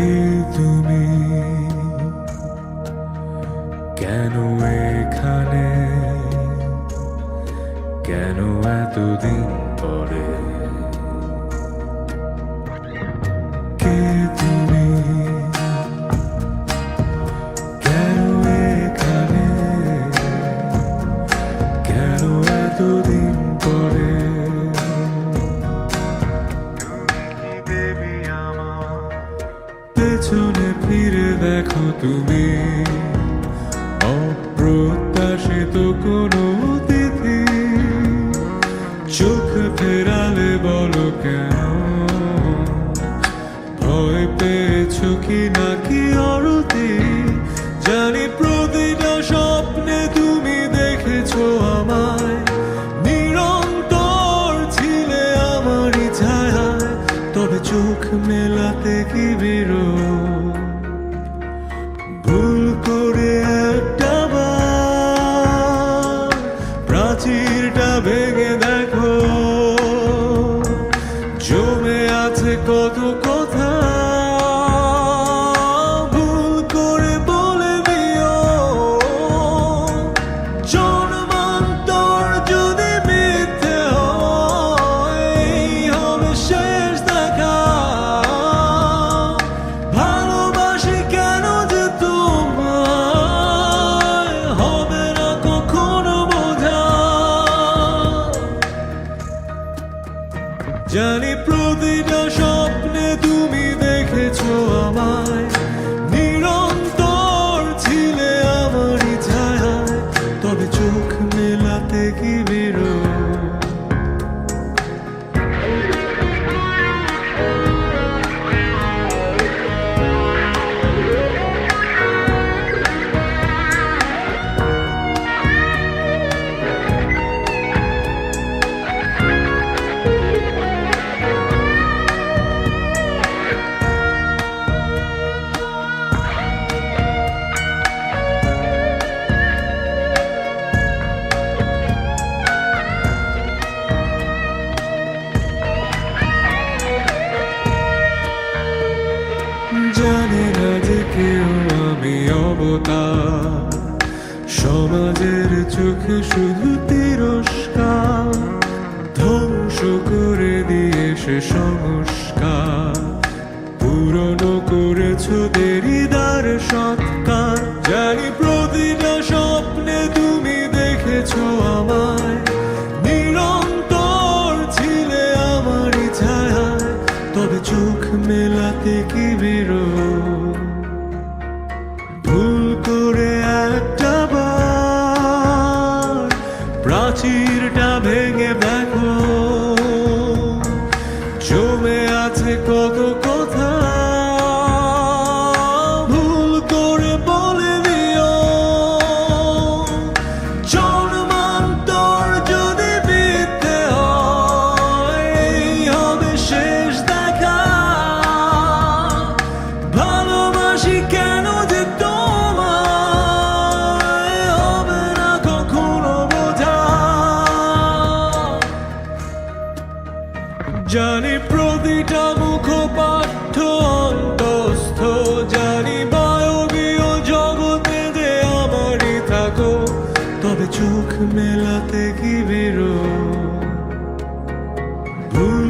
কে তুমি, কেন এখানে, কেন এতদিন পরে? কে তুমি, কেন এখানে, কেন এতদিন পরে? পেছনে ফিরে দেখো তুমি, অপ্রত্যাশিত কোনো অতিথি। চোখ ফেরালে বলো কেন, ভয় পেয়েছো কি নাকি অরতি? জানি প্রতিটা স্বপ্নে তুমি দেখেছো আমায়, নিরন্তর ছিলে আমারই ছায়ায়। তবে চোখ মেলাতে কি বিরোধ? ভুল করে একটা বার প্রাচীরটা ভেঙে দেখো, জমে আছে কত কথা। ভুল করে বলে দিও, জন্মান্তর যদি মিথ্যে হয়, এই হবে শেষ দেখা। ভালোবাসি কেন যে তোমায়, হবে না কখনো বোঝা। জানি প্রতিটা স্বপ্নে তুমি দেখেছো আমায়, নিরন্তর ছিলে আমারই ছায়ায়। তবে চোখ মেলাতে কি বিরোধ? জানে না যে কেউ আমি অবতার, সমাজের চোখে শুধু তিরস্কার। ধ্বংস করে দিয়ে সে সংস্কার, পুরনো করেছো দেরিদার সৎকার। জানি প্রতিটা স্বপ্নে তুমি দেখেছো আমায়, নিরন্তর ছিলে আমারই ছায়ায়। তবে চোখ মেলাতে কি বিরোধ? ভুল করে একটা বার প্রাচীরটা ভেঙে দেখো, জমে আছে কত কথা। ভুল করে বলে দিও, জন্মান্তর যদি মিথ্যে হয়, এই হবে শেষ দেখা। ভালোবাসি কেন যে তোমায়, হবে না কখনো বোঝা। জানি প্রতিটা মুখপাঠ্য অন্তস্থ, জানি বায়বীয় জগতে যে আমারই থাকো। তবে চোখ মেলাতে কি বিরোধ? ভুল